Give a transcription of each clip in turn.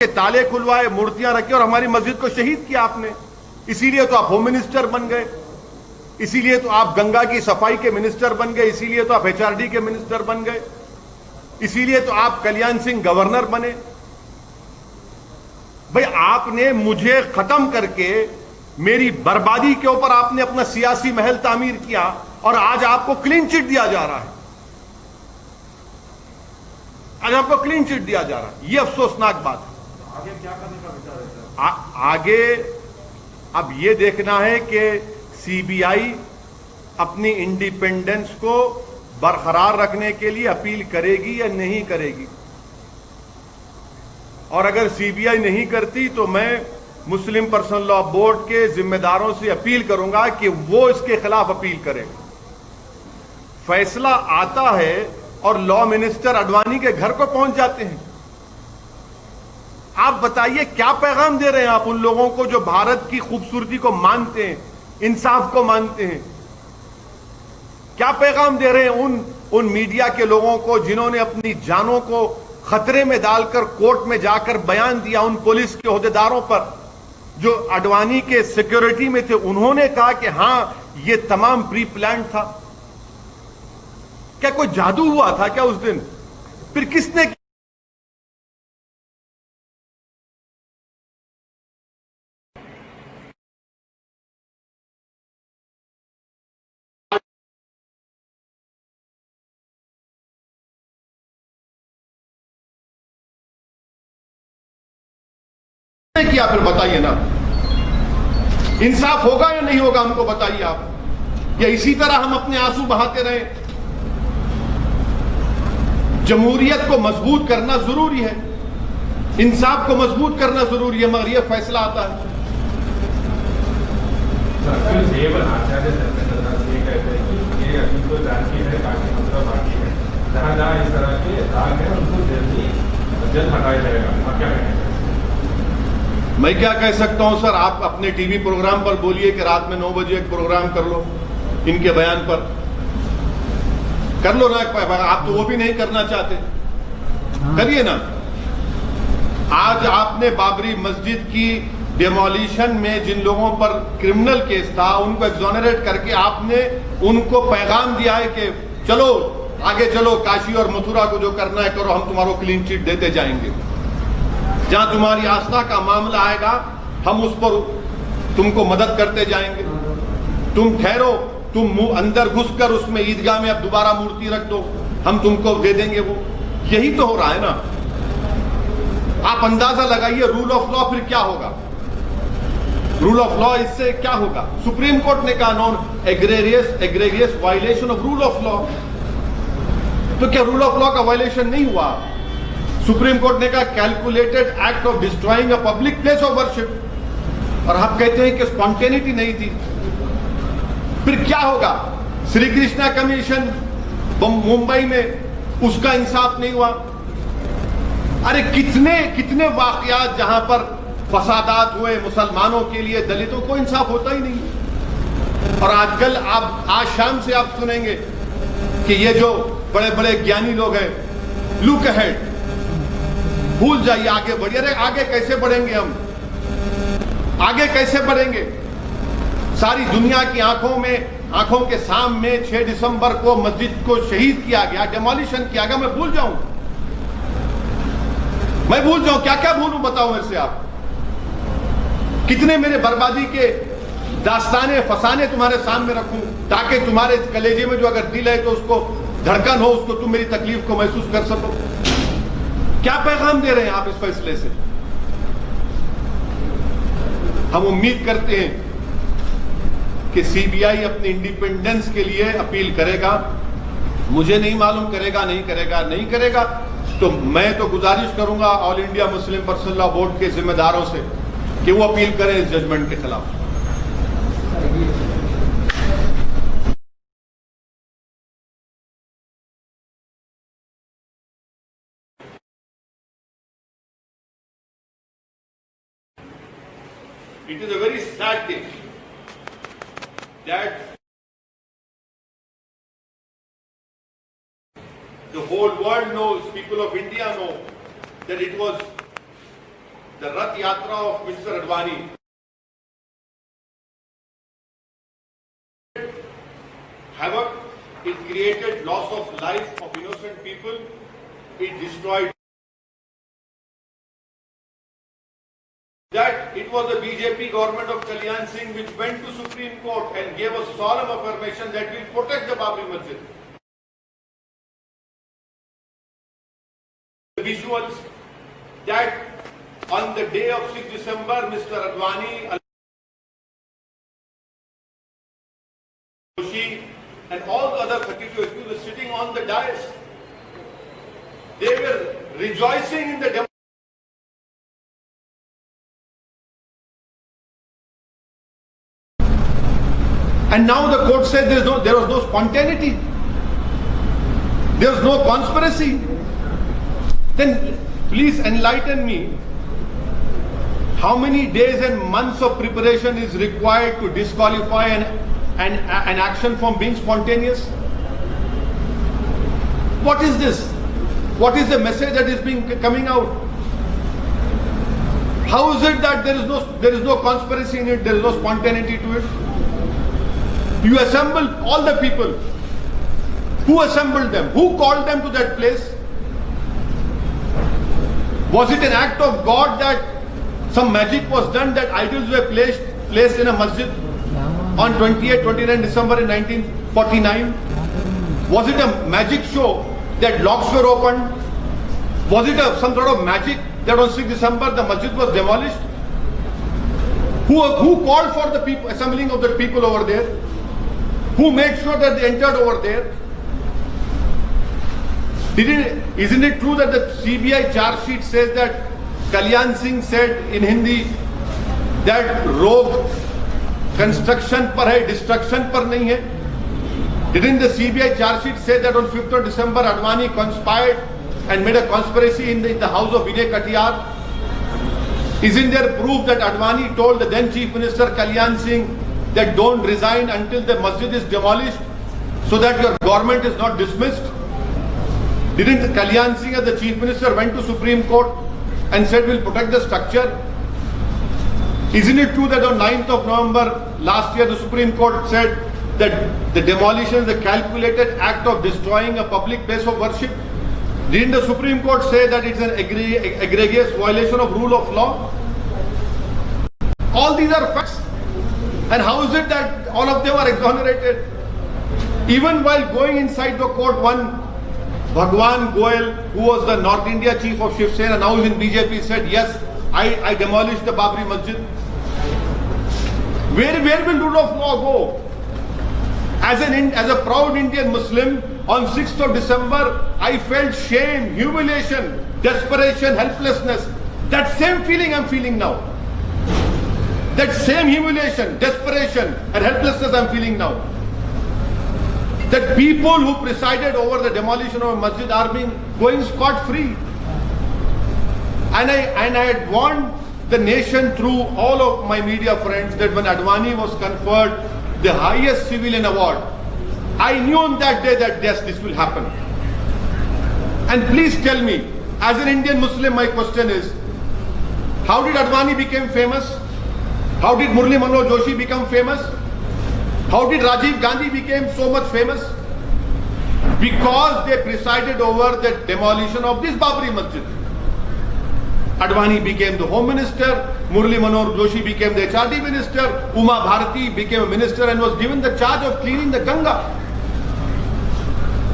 के ताले खुलवाए, मूर्तियां रखी और हमारी मस्जिद को शहीद किया आपने। इसीलिए तो आप होम मिनिस्टर बन गए, इसीलिए तो आप गंगा की सफाई के मिनिस्टर बन गए, इसीलिए तो आप एचआरडी के मिनिस्टर बन गए, इसीलिए तो आप कल्याण सिंह गवर्नर बने। भाई आपने मुझे खत्म करके मेरी बर्बादी के ऊपर आपने अपना सियासी महल तामीर किया और आज आपको क्लीन चिट दिया जा रहा है। आज आपको क्लीन चिट दिया जा रहा है, यह अफसोसनाक बात है। आगे क्या करने का विचार है सर? आगे अब यह देखना है कि सीबीआई अपनी इंडिपेंडेंस को बरकरार रखने के लिए अपील करेगी या नहीं करेगी। और अगर सीबीआई नहीं करती तो मैं मुस्लिम पर्सनल लॉ बोर्ड के जिम्मेदारों से अपील करूंगा कि वो इसके खिलाफ अपील करें। फैसला आता है और लॉ मिनिस्टर अडवाणी के घर को पहुंच जाते हैं। आप बताइए क्या पैगाम दे रहे हैं आप उन लोगों को जो भारत की खूबसूरती को मानते हैं, इंसाफ को मानते हैं? क्या पैगाम दे रहे हैं उन मीडिया के लोगों को जिन्होंने अपनी जानों को खतरे में डालकर कोर्ट में जाकर बयान दिया? उन पुलिस के ओहदेदारों पर जो अडवाणी के सिक्योरिटी में थे, उन्होंने कहा कि हां ये तमाम प्री प्लान था। क्या कोई जादू हुआ था क्या उस दिन? फिर किसने किया? फिर बताइए ना, इंसाफ होगा या नहीं होगा हमको बताइए आप। या इसी तरह हम अपने आंसू बहाते रहे? जमहूरियत को मजबूत करना जरूरी है, इंसाफ को मजबूत करना जरूरी है, मगर यह फैसला आता है। जहां जहां इस तरह के दाग है उनको जल्द हटाया जाएगा। आप क्या कहेंगे? मैं क्या कह सकता हूं सर, आप अपने टीवी प्रोग्राम पर बोलिए कि रात में 9 बजे एक प्रोग्राम कर लो इनके बयान पर, कर लो ना। आप तो वो भी नहीं करना चाहते, करिए ना। आज आपने बाबरी मस्जिद की डिमोलिशन में जिन लोगों पर क्रिमिनल केस था उनको एक्सोनरेट करके आपने उनको पैगाम दिया है कि चलो आगे चलो, काशी और मथुरा को जो करना है करो, हम तुम्हारो क्लीन चिट देते जाएंगे। जहां तुम्हारी आस्था का मामला आएगा हम उस पर तुमको मदद करते जाएंगे। तुम ठहरो, तुम अंदर घुसकर उसमें ईदगाह में अब दोबारा मूर्ति रख दो, हम तुमको दे देंगे वो। यही तो हो रहा है ना। आप अंदाजा लगाइए रूल ऑफ लॉ फिर क्या होगा। रूल ऑफ लॉ इससे क्या होगा? सुप्रीम कोर्ट ने कहा non egregious violation of rule of law. तो क्या रूल ऑफ लॉ का वायलेशन नहीं हुआ? सुप्रीम कोर्ट ने कहा calculated act of destroying a public place of worship, और आप कहते हैं कि स्पॉन्टेनिटी नहीं थी। फिर क्या होगा? श्री कृष्णा कमीशन मुंबई में, उसका इंसाफ नहीं हुआ। अरे कितने कितने वाकयात जहां पर फसादात हुए मुसलमानों के लिए, दलितों को इंसाफ होता ही नहीं। और आजकल आप आज शाम से आप सुनेंगे कि ये जो बड़े बड़े ज्ञानी लोग हैं, लुक अहेड, भूल जाइए, आगे बढ़िए। अरे आगे कैसे बढ़ेंगे हम? आगे कैसे बढ़ेंगे? सारी दुनिया की आंखों के सामने 6 दिसंबर को मस्जिद को शहीद किया गया, डिमोलिशन किया गया। मैं भूल जाऊं? क्या क्या भूलूं? बताओ मेरे से आप। कितने मेरे बर्बादी के दास्ताने फसाने तुम्हारे सामने रखूं ताकि तुम्हारे कलेजे में जो अगर दिल है तो उसको धड़कन हो, उसको तुम मेरी तकलीफ को महसूस कर सको। क्या पैगाम दे रहे हैं आप इस फैसले से? हम उम्मीद करते हैं कि सीबीआई अपनी इंडिपेंडेंस के लिए अपील करेगा। मुझे नहीं मालूम करेगा नहीं करेगा, तो मैं तो गुजारिश करूंगा all India Muslim personal law board के जिम्मेदारों से कि वो अपील करें इस जजमेंट के खिलाफ। It is a very sad thing that the whole world knows, people of India know that it was the Rath Yatra of Mr. Advani. Havoc, it created loss of life of innocent people, it destroyed. That it was the BJP government of Kalyan Singh which went to Supreme Court and gave a solemn affirmation that will protect the Babri Masjid. The visuals that on the day of 6 December, Mr. Advani, Joshi and all the other 32 people were sitting on the dais. They were rejoicing in the democracy. And now the court said there was no spontaneity. There was no conspiracy. Then please enlighten me. How many days and months of preparation is required to disqualify an action from being spontaneous? What is this? What is the message that is coming out? How is it that there is no conspiracy in it, there is no spontaneity to it? You assemble all the people. Who assembled them? Who called them to that place? Was it an act of God that some magic was done, that idols were placed in a masjid on 28, 29 December in 1949? Was it a magic show that locks were opened? Was it some sort of magic that on 6 December the masjid was demolished? Who called for the people, assembling of the people over there? Who made sure that they entered over there? Isn't it true that the CBI charge sheet says that Kalyan Singh said in Hindi that road construction par hai, destruction par nahi hai? Didn't the CBI charge sheet say that on 5th of December Advani conspired and made a conspiracy in the house of Vinay Katiyar? Isn't there proof that Advani told the then Chief Minister Kalyan Singh that don't resign until the masjid is demolished so that your government is not dismissed? Didn't Kalyan Singh as the Chief Minister went to Supreme Court and said we'll protect the structure? Isn't it true that on 9th of November last year the Supreme Court said that the demolition is a calculated act of destroying a public place of worship? Didn't the Supreme Court say that it's an egregious violation of rule of law? All these are facts. And how is it that all of them are exonerated? Even while going inside the court, one Bhagwan Goel, who was the North India chief of Shiv Sena, now is in BJP, said, yes, I demolished the Babri Masjid. Where will rule of law go? As a proud Indian Muslim, on 6th of December, I felt shame, humiliation, desperation, helplessness. That same feeling I'm feeling now. That same humiliation, desperation and helplessness I'm feeling now. That people who presided over the demolition of a masjid are going scot-free. And I had warned the nation through all of my media friends that when Advani was conferred the highest civilian award, I knew on that day that yes, this will happen. And please tell me, as an Indian Muslim, my question is, how did Advani become famous? How did Murli Manohar Joshi become famous? How did Rajiv Gandhi become so much famous? Because they presided over the demolition of this Babri Masjid. Advani became the Home Minister, Murli Manohar Joshi became the HRD Minister, Uma Bharati became a minister and was given the charge of cleaning the Ganga.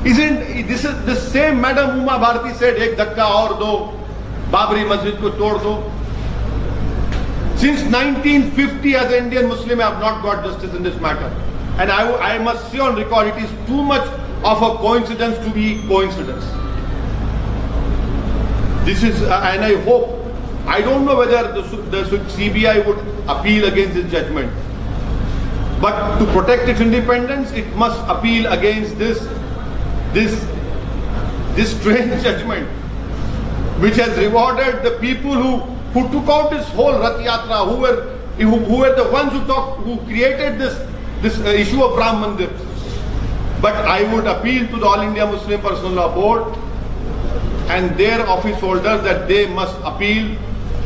Isn't this is the same Madam Uma Bharati said, ek dhakka aur do, Babri Masjid ko tod do. Since 1950 as an Indian Muslim I have not got justice in this matter. And I must say on record, it is too much of a coincidence to be coincidence. This is, and I hope, I don't know whether the CBI would appeal against this judgment. But to protect its independence, it must appeal against this strange judgment, which has rewarded the people who took out this whole Rath Yatra, who were the ones who created this issue of Ram Mandir. But I would appeal to the All India Muslim Personal Law Board and their office holders that they must appeal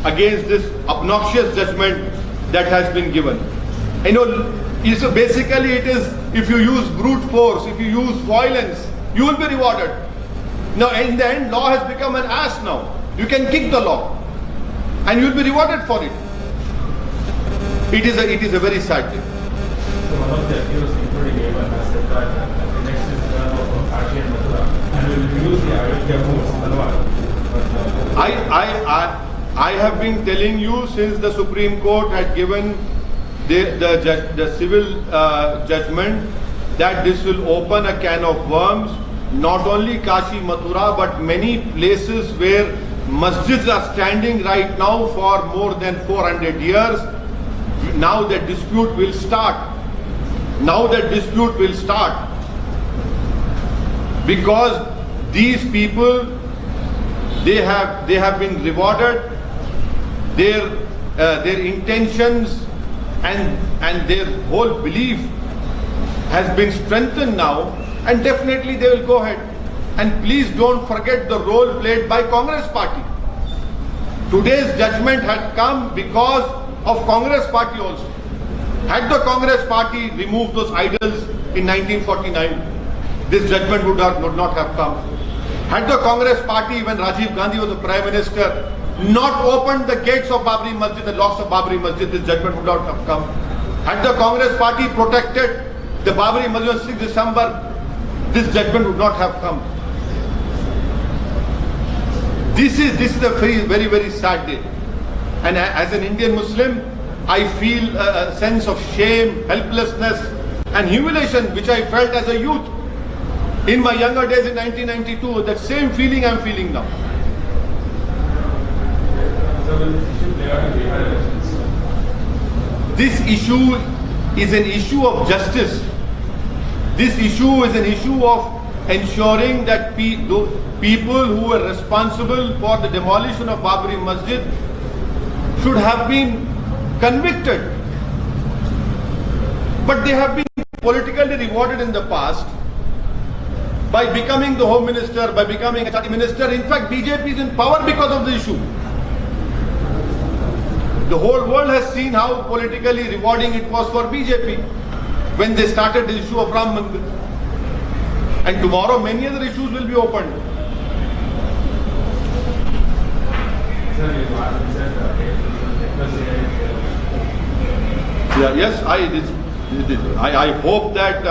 against this obnoxious judgment that has been given. You know, basically it is, if you use brute force, if you use violence, you will be rewarded. Now in the end, law has become an ass now. You can kick the law and you will be rewarded for it. It is a very sad thing. So one of the accused, including Evan, has said that the next is the run of Kashi and Mathura and will use the Ayodhya moves. I have been telling you since the Supreme Court had given the civil judgment that this will open a can of worms. Not only Kashi, Mathura, but many places where masjids are standing right now for more than 400 years. Now the dispute will start. Because these people, they have been rewarded. Their intentions and their whole belief has been strengthened now, and definitely they will go ahead. And please don't forget the role played by Congress party. Today's judgment had come because of Congress party also. Had the Congress party removed those idols in 1949, this judgment would not have come. Had the Congress party, when Rajiv Gandhi was the Prime Minister, not opened the gates of Babri Masjid, the locks of Babri Masjid, this judgment would not have come. Had the Congress party protected the Babri Masjid on 6th December, this judgment would not have come. This is a very, very sad day. And as an Indian Muslim, I feel a sense of shame, helplessness and humiliation which I felt as a youth. In my younger days in 1992, that same feeling I am feeling now. This issue is an issue of justice. This issue is an issue of ensuring that people who were responsible for the demolition of Babri Masjid should have been convicted. But they have been politically rewarded in the past by becoming the Home Minister, by becoming a Chief Minister. In fact, BJP is in power because of the issue. The whole world has seen how politically rewarding it was for BJP when they started the issue of Ram Mandir. And tomorrow many other issues will be opened. Yeah, yes, I hope that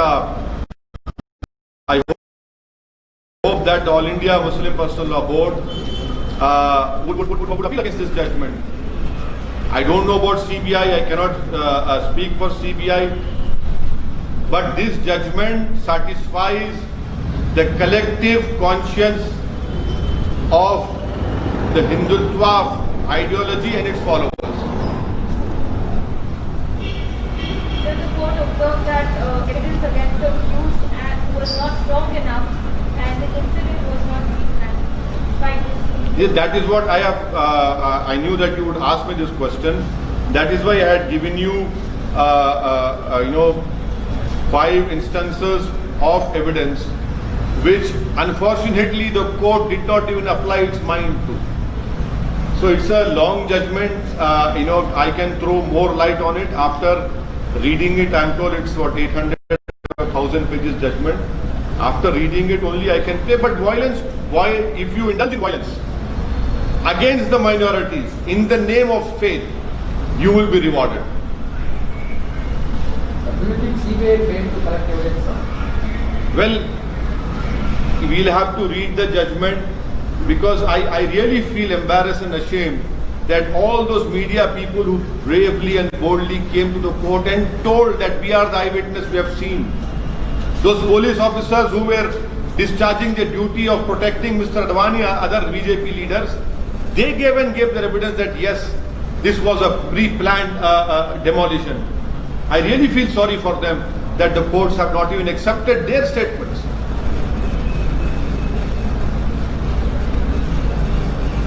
the All India Muslim Personal Law Board would appeal against this judgment. I don't know about CBI. I cannot speak for CBI. But this judgment satisfies the collective conscience of the Hindutva ideology and its followers. The court observed that evidence against the accused was not strong enough and the incident was not planned. Yes, that is what I have. I knew that you would ask me this question. That is why I had given you, 5 instances of evidence, which unfortunately the court did not even apply its mind to. So it's a long judgment. I can throw more light on it after reading it. I'm told it's 800 or 1,000 pages judgment. After reading it only I can play. But violence, if you indulge in violence against the minorities in the name of faith, you will be rewarded. Do you think CBI failed to collect evidence, sir? Well, we'll have to read the judgment, because I really feel embarrassed and ashamed that all those media people who bravely and boldly came to the court and told that we are the eyewitness, we have seen. Those police officers who were discharging the duty of protecting Mr. Advani and other BJP leaders, they gave their evidence that yes, this was a pre-planned demolition. I really feel sorry for them that the courts have not even accepted their statements.